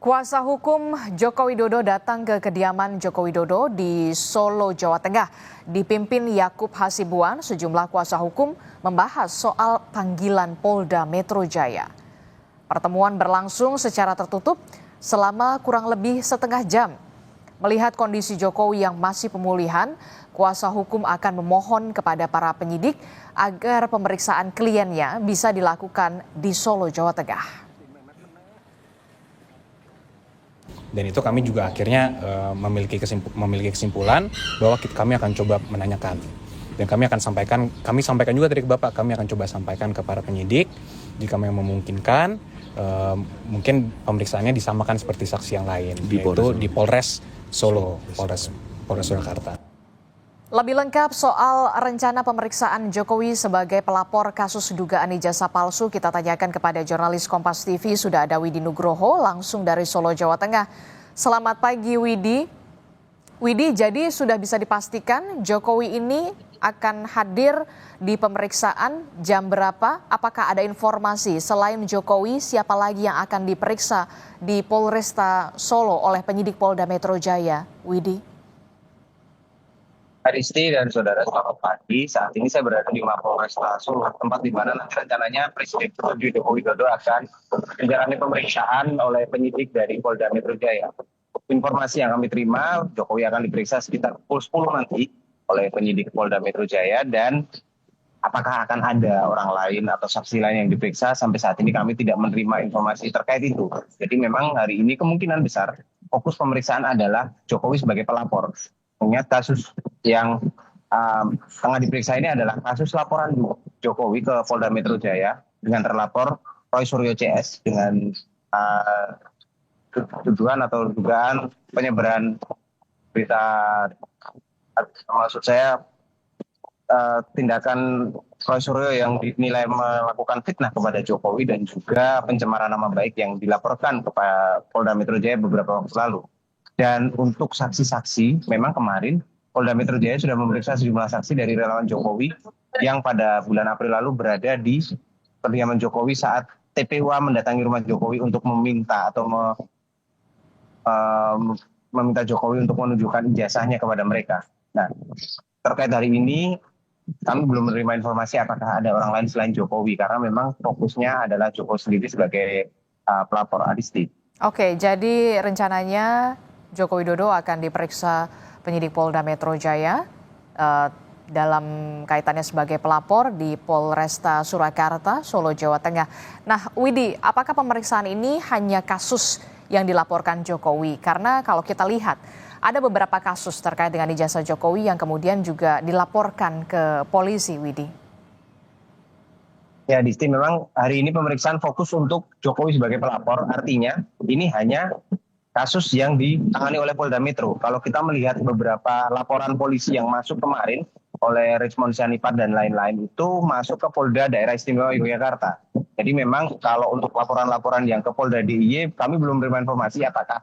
Kuasa hukum Joko Widodo datang ke kediaman Joko Widodo di Solo, Jawa Tengah. Dipimpin Yakub Hasibuan, sejumlah kuasa hukum membahas soal panggilan Polda Metro Jaya. Pertemuan berlangsung secara tertutup selama kurang lebih setengah jam. Melihat kondisi Jokowi yang masih pemulihan, kuasa hukum akan memohon kepada para penyidik agar pemeriksaan kliennya bisa dilakukan di Solo, Jawa Tengah. Dan itu kami juga akhirnya memiliki kesimpulan bahwa kami akan coba menanyakan. Dan kami sampaikan juga dari ke Bapak, kami akan coba sampaikan ke para penyidik jika memang memungkinkan, mungkin pemeriksaannya disamakan seperti saksi yang lain, yaitu di Polres Solo, Polres Surakarta. Lebih lengkap soal rencana pemeriksaan Jokowi sebagai pelapor kasus dugaan ijazah palsu kita tanyakan kepada jurnalis Kompas TV, sudah ada Widi Nugroho langsung dari Solo, Jawa Tengah. Selamat pagi Widi. Widi, jadi sudah bisa dipastikan Jokowi ini akan hadir di pemeriksaan jam berapa? Apakah ada informasi selain Jokowi siapa lagi yang akan diperiksa di Polresta Solo oleh penyidik Polda Metro Jaya? Widi. Aristi dan saudara, selamat pagi. Saat ini saya berada di Mapolresta Solo, tempat di mana nanti rencananya Presiden Joko Widodo akan menjalani pemeriksaan oleh penyidik dari Polda Metro Jaya. Informasi yang kami terima, Jokowi akan diperiksa sekitar pukul 10 nanti oleh penyidik Polda Metro Jaya, dan apakah akan ada orang lain atau saksi lain yang diperiksa, sampai saat ini kami tidak menerima informasi terkait itu. Jadi memang hari ini kemungkinan besar fokus pemeriksaan adalah Jokowi sebagai pelapor. Mengingat kasus yang tengah diperiksa ini adalah kasus laporan Jokowi ke Polda Metro Jaya dengan terlapor Roy Suryo CS dengan tuduhan atau dugaan penyebaran berita, maksud saya tindakan Roy Suryo yang dinilai melakukan fitnah kepada Jokowi dan juga pencemaran nama baik yang dilaporkan kepada Polda Metro Jaya beberapa waktu lalu. Dan untuk saksi-saksi, memang kemarin Polda Metro Jaya sudah memeriksa sejumlah saksi dari relawan Jokowi yang pada bulan April lalu berada di kediaman Jokowi saat TPUA mendatangi rumah Jokowi untuk meminta atau meminta Jokowi untuk menunjukkan ijazahnya kepada mereka. Nah, terkait hari ini kami belum menerima informasi apakah ada orang lain selain Jokowi, karena memang fokusnya adalah Jokowi sendiri sebagai pelapor. Aristi. Oke, jadi rencananya Joko Widodo akan diperiksa penyidik Polda Metro Jaya dalam kaitannya sebagai pelapor di Polresta Surakarta, Solo, Jawa Tengah. Nah, Widi, apakah pemeriksaan ini hanya kasus yang dilaporkan Jokowi? Karena kalau kita lihat, ada beberapa kasus terkait dengan ijazah Jokowi yang kemudian juga dilaporkan ke polisi, Widi. Ya, Disti, memang hari ini pemeriksaan fokus untuk Jokowi sebagai pelapor. Artinya ini hanya kasus yang ditangani oleh Polda Metro. Kalau kita melihat beberapa laporan polisi yang masuk kemarin oleh Richmond Sianipar dan lain-lain, itu masuk ke Polda Daerah Istimewa Yogyakarta. Jadi memang kalau untuk laporan-laporan yang ke Polda DIY, kami belum menerima informasi apakah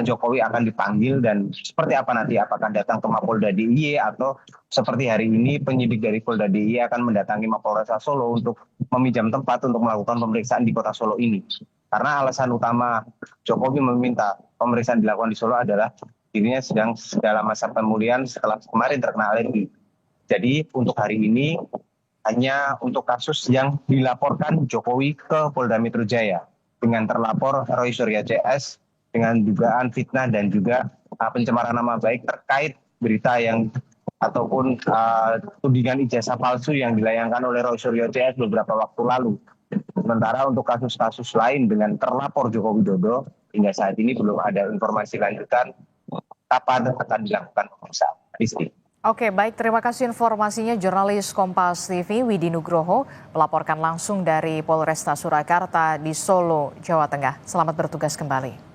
Jokowi akan dipanggil dan seperti apa nanti, apakah datang ke Mapolda DIY atau seperti hari ini penyidik dari Polda DIY akan mendatangi Mapolresta Solo untuk meminjam tempat untuk melakukan pemeriksaan di kota Solo ini. Karena alasan utama Jokowi meminta pemeriksaan dilakukan di Solo adalah dirinya sedang dalam masa pemulihan setelah kemarin terkena alergi. Jadi untuk hari ini hanya untuk kasus yang dilaporkan Jokowi ke Polda Metro Jaya dengan terlapor Roy Suryo CS dengan dugaan fitnah dan juga pencemaran nama baik terkait berita yang ataupun tudingan ijazah palsu yang dilayangkan oleh Roy Suryo CS beberapa waktu lalu. Sementara untuk kasus-kasus lain dengan terlapor Joko Widodo, hingga saat ini belum ada informasi lanjutan kapan akan dilakukan pemeriksaan. Oke, baik. Terima kasih informasinya jurnalis Kompas TV Widi Nugroho melaporkan langsung dari Polresta Surakarta di Solo, Jawa Tengah. Selamat bertugas kembali.